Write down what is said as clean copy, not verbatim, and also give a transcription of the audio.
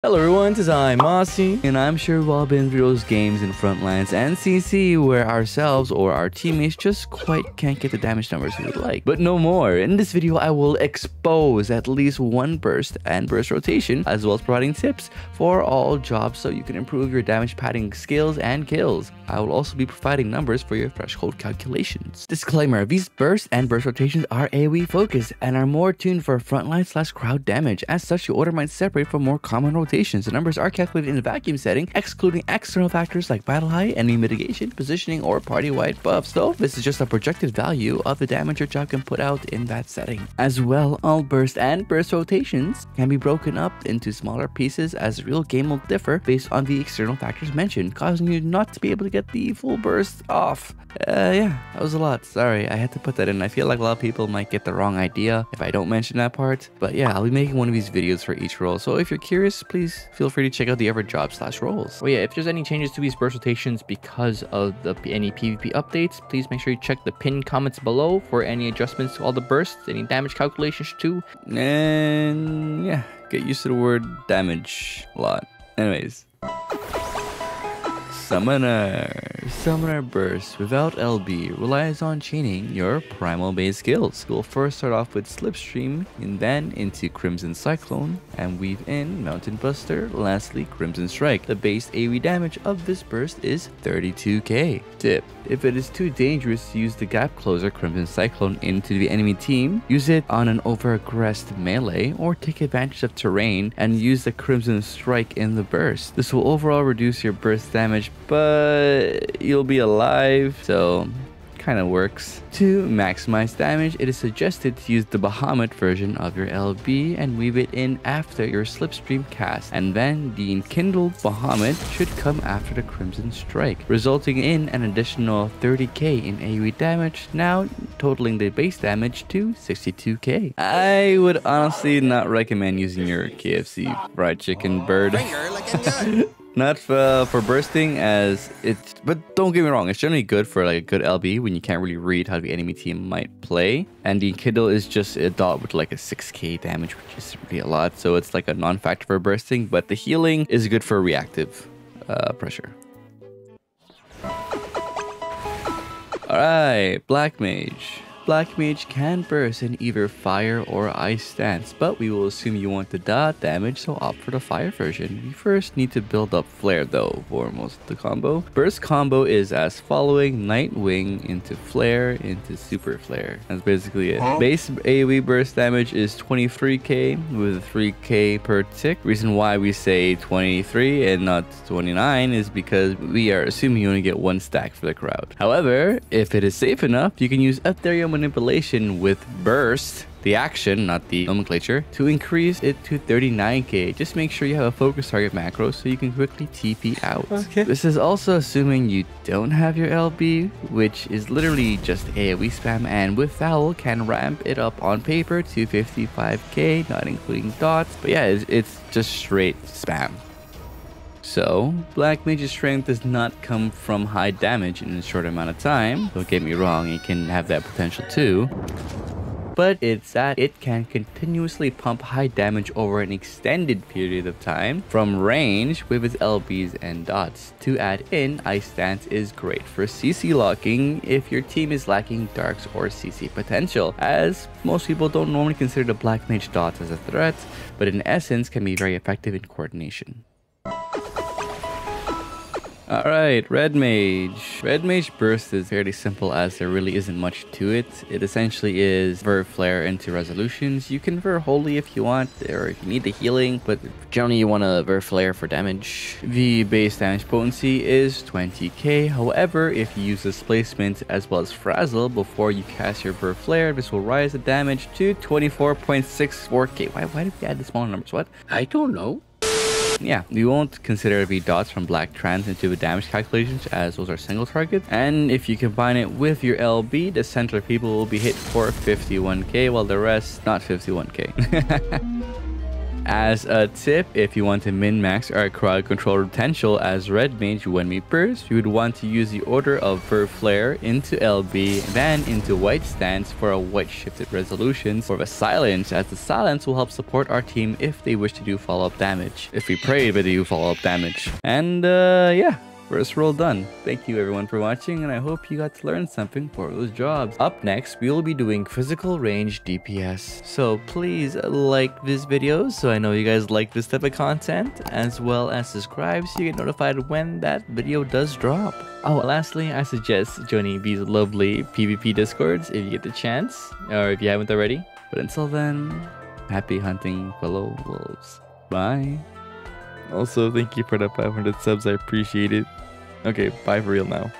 Hello everyone, this is I, Mossy, and I'm sure we've all been through those games in Frontlines and CC where ourselves or our teammates just quite can't get the damage numbers we would like. But no more. In this video, I will expose at least one burst and burst rotation, as well as providing tips for all jobs so you can improve your damage padding skills and kills. I will also be providing numbers for your threshold calculations. Disclaimer, these bursts and burst rotations are AoE focused and are more tuned for frontline/crowd damage. As such, your order might separate from more common rotations. The numbers are calculated in a vacuum setting, excluding external factors like battle height, enemy mitigation, positioning, or party-wide buffs. So this is just a projected value of the damage your job can put out in that setting. As well, all burst and burst rotations can be broken up into smaller pieces, as the real game will differ based on the external factors mentioned, causing you not to be able to get the full burst off. Yeah, that was a lot. Sorry, I had to put that in. I feel like a lot of people might get the wrong idea if I don't mention that part. But yeah, I'll be making one of these videos for each role. So if you're curious, please feel free to check out the other job/roles. Oh yeah, if there's any changes to these burst rotations because of any PvP updates, please make sure you check the pinned comments below for any adjustments to all the bursts, any damage calculations too. And yeah, get used to the word damage a lot. Anyways. Summoner burst without LB relies on chaining your primal-based skills. We'll first start off with Slipstream and then into Crimson Cyclone and weave in Mountain Buster, lastly Crimson Strike. The base AoE damage of this burst is 32k. Tip: if it is too dangerous to use the Gap Closer Crimson Cyclone into the enemy team, use it on an over-aggressed melee or take advantage of terrain and use the Crimson Strike in the burst. This will overall reduce your burst damage, but you'll be alive, so kind of works. To maximize damage, it is suggested to use the Bahamut version of your LB and weave it in after your Slipstream cast, and then the Enkindled Bahamut should come after the Crimson Strike, resulting in an additional 30k in AoE damage, now totaling the base damage to 62k. I would honestly not recommend using your KFC fried chicken bird. Not for bursting, as it's, but don't get me wrong, it's generally good for like a good LB when you can't really read how the enemy team might play. And the Kindle is just a dot with like a 6k damage, which is really a lot, so it's like a non-factor for bursting, but the healing is good for reactive pressure. Alright, Black Mage. Black Mage can burst in either fire or ice stance, but we will assume you want the dot damage, so opt for the fire version. You first need to build up flare though for most of the combo. Burst combo is as following: Nightwing into flare into super flare. That's basically it. Base AoE burst damage is 23k with 3k per tick. Reason why we say 23 and not 29 is because we are assuming you only get one stack for the crowd. However, if it is safe enough, you can use Aether manipulation with burst, the action, not the nomenclature, to increase it to 39k. Just make sure you have a focus target macro so you can quickly TP out. Okay. This is also assuming you don't have your LB, which is literally just AoE spam, and with Foul can ramp it up on paper to 55k, not including dots. But yeah, it's just straight spam. So, Black Mage's strength does not come from high damage in a short amount of time. Don't get me wrong, it can have that potential too. But it's that it can continuously pump high damage over an extended period of time from range with its LBs and dots. To add in, Ice Stance is great for CC locking if your team is lacking darks or CC potential, as most people don't normally consider the Black Mage dots as a threat, but in essence can be very effective in coordination. Alright, Red Mage. Red Mage burst is fairly simple, as there really isn't much to it. It essentially is Ver Flare into resolutions. You can Ver Holy if you want, or if you need the healing, but generally you want to Ver Flare for damage. The base damage potency is 20k. However, if you use Displacement as well as Frazzle before you cast your Ver Flare, this will rise the damage to 24.64k. Why did we add the smaller numbers? What? I don't know. Yeah, we won't consider the dots from Black Trans into the damage calculations, as those are single targets. And if you combine it with your LB, the center of people will be hit for 51k, while the rest not 51k. As a tip, if you want to min-max our crowd control potential as red mage when we burst, you would want to use the order of Ver Flare into LB, then into white stance for a white shifted resolutions, or the silence, as the silence will help support our team if they wish to do follow-up damage. If we pray, they do follow-up damage. And yeah. First roll done. Thank you everyone for watching, and I hope you got to learn something for those jobs. Up next, we will be doing physical range DPS. So please like this video so I know you guys like this type of content, as well as subscribe so you get notified when that video does drop. Oh, lastly, I suggest joining these lovely PvP discords if you get the chance, or if you haven't already. But until then, happy hunting, fellow wolves. Bye. Also, thank you for the 500 subs. I appreciate it. Okay, bye for real now.